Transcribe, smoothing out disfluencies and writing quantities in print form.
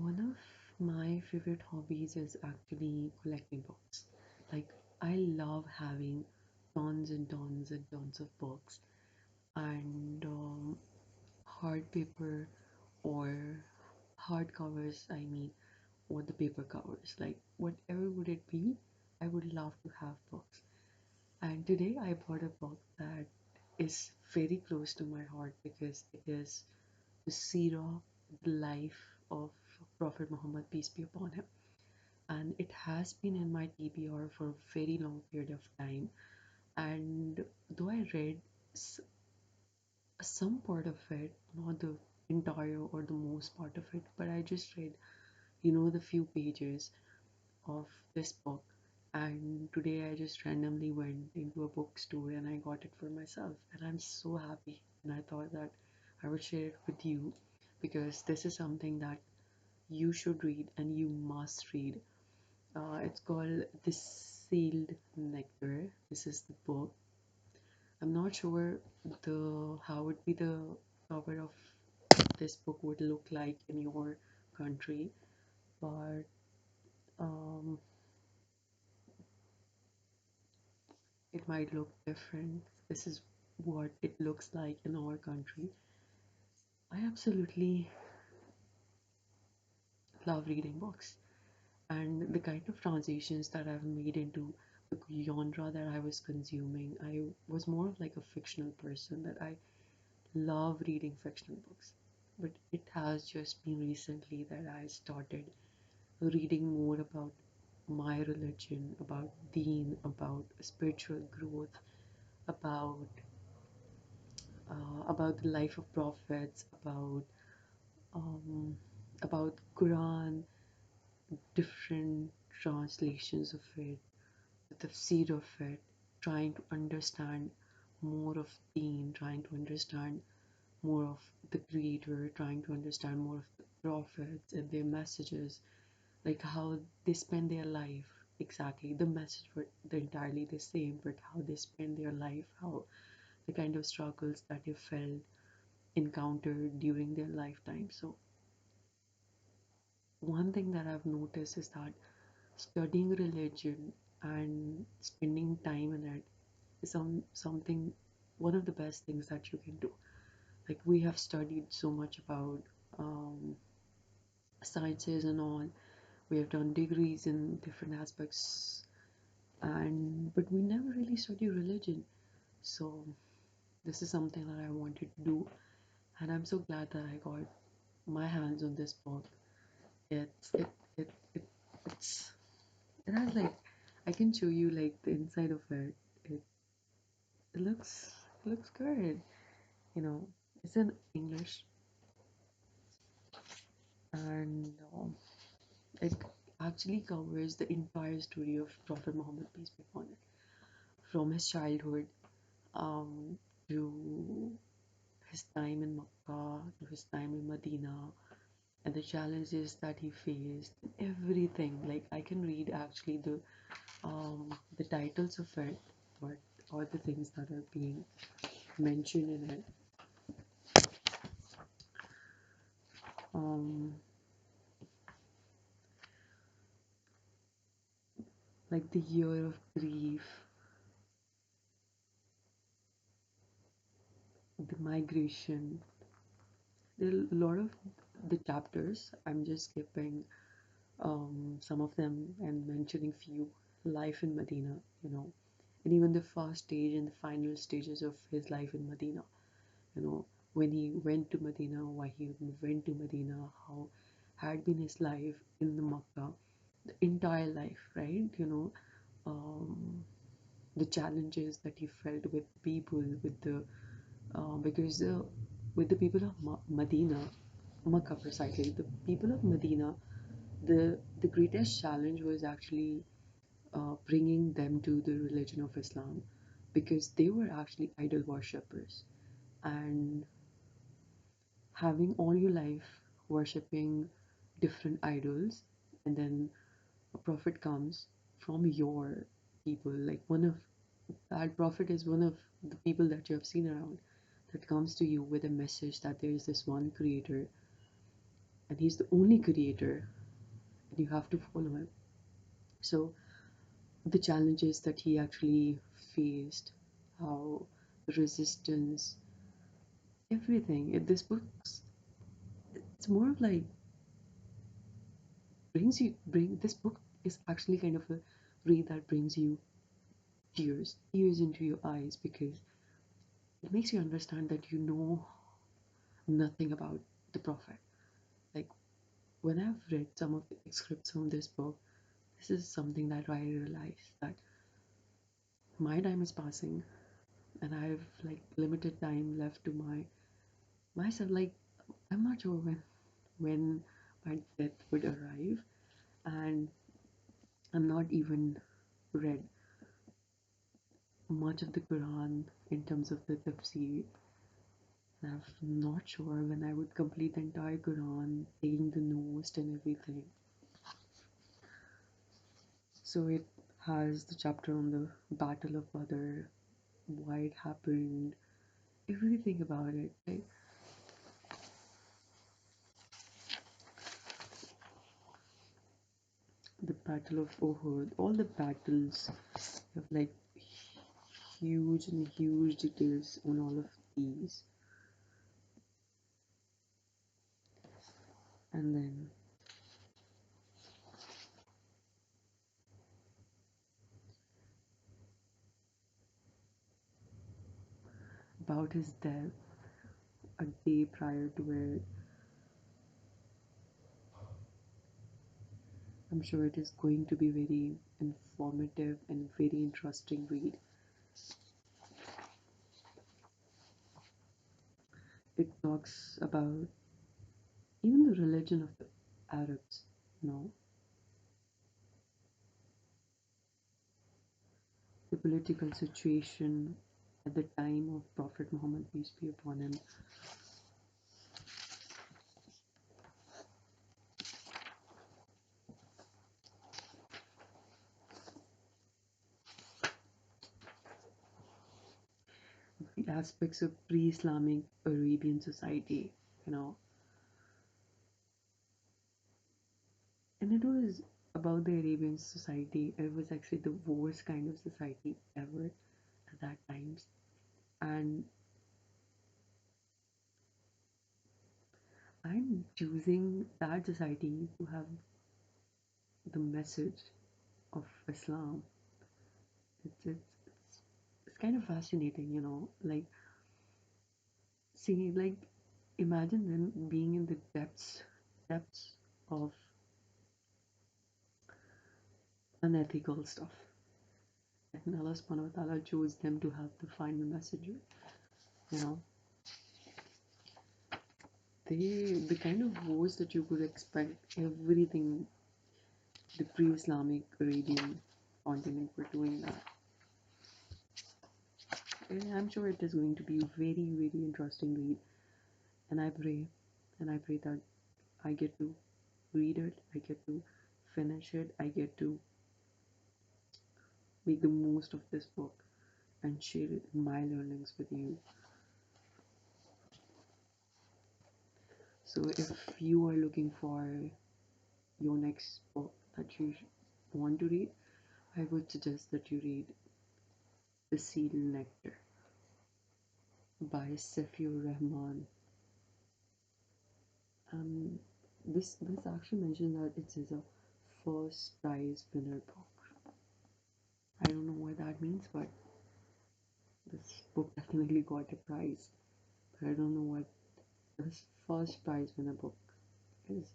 One of my favorite hobbies is actually collecting books. Like, I love having tons and tons and tons of books and hard paper or hardcovers, I mean, or the paper covers. Like, whatever would it be, I would love to have books. And today I bought a book that is very close to my heart because it is the seerah, the life of Prophet Muhammad, peace be upon him. And it has been in my TBR for a very long period of time. And though I read some part of it, not the entire or the most part of it, but I just read, the few pages of this book. And today I just randomly went into a bookstore and I got it for myself. And I'm so happy. And I thought that I would share it with you because this is something that you should read and you must read. It's called The Sealed Nectar. This is the book. I'm not sure the how would be the cover of this book would look like in your country, but um, it might look different. This is what it looks like in our country. I absolutely love reading books, and the kind of transitions that I've made into the genre that I was consuming. I was more of like a fictional person that I love reading fictional books. But it has just been recently that I started reading more about my religion, about deen, about spiritual growth, about about the life of prophets, um, about Quran, different translations of it, the tafsir of it, trying to understand more of deen, trying to understand more of the creator, trying to understand more of the prophets and their messages, like how they spend their life. Exactly, the message were the entirely the same, but how they spend their life, how the kind of struggles that they felt encountered during their lifetime. So one thing that I've noticed is that studying religion and spending time in it is something one of the best things that you can do. Like, we have studied so much about um, sciences and all. We have done degrees in different aspects, and but we never really study religion. So this is something that I wanted to do, and I'm so glad that I got my hands on this book. It's it, it it's it has like I can show you like the inside of it. It it looks good. You know, it's in English, and it actually covers the entire story of Prophet Muhammad, peace be upon it, from his childhood um, to his time in Makkah, to his time in Medina, and the challenges that he faced, everything. Like, I can read actually the titles of it, but all the things that are being mentioned in it. Um, like the year of grief, the migration. There are a lot of the chapters. I'm just skipping some of them and mentioning few. Life in Medina, and even the first stage and the final stages of his life in Medina. When he went to Medina, why he went to Medina, how had been his life in the Makkah, the entire life, right? Um, the challenges that he felt with people, with the because with the people of Medina, Makkah precisely, the people of Medina, the greatest challenge was actually bringing them to the religion of Islam because they were actually idol worshippers, and having all your life worshipping different idols, and then a prophet comes from your people, like one of that prophet is one of the people that you have seen around, that comes to you with a message that there is this one creator and he's the only creator, and you have to follow him. So the challenges that he actually faced, how resistance, everything. This book, it's more of like bring this book is actually kind of a read that brings you tears into your eyes, because it makes you understand that you know nothing about the prophet. Like, when I've read some of the excerpts from this book, this is something that I realized that my time is passing, and I have like limited time left to myself. Like, I'm not sure when my death would arrive, and I'm not even read much of the Quran in terms of the tafsir. I'm not sure when I would complete the entire Quran, taking the notes and everything. So it has the chapter on the Battle of Badr, why it happened, everything about it. Like, the Battle of Uhud, all the battles have like huge and huge details on all of these. And then about his death, a day prior to it, I'm sure it is going to be very informative and very interesting read. It talks about even the religion of the Arabs, no, the political situation at the time of Prophet Muhammad, peace be upon him, the aspects of pre-Islamic Arabian society, you know, and it was about the Arabian society. It was actually the worst kind of society ever at that times, and I'm choosing that society to have the message of Islam. It's kind of fascinating, you know, like, see, like, imagine them being in the depths of unethical stuff, and Allah subhanahu wa ta'ala chose them to have the final messenger, you know. The kind of wars that you could expect, everything the pre-Islamic Arabian continent were doing that. And I'm sure it is going to be a very, very interesting read. And I pray that I get to read it, I get to finish it, I get to make the most of this book and share my learnings with you. So if you are looking for your next book that you want to read, I would suggest that you read The Sealed Nectar by Safiur Rahman. Um, this actually mentioned that it is a first prize winner book. I don't know what that means, but this book definitely got a prize. But I don't know what this first prize winner book is.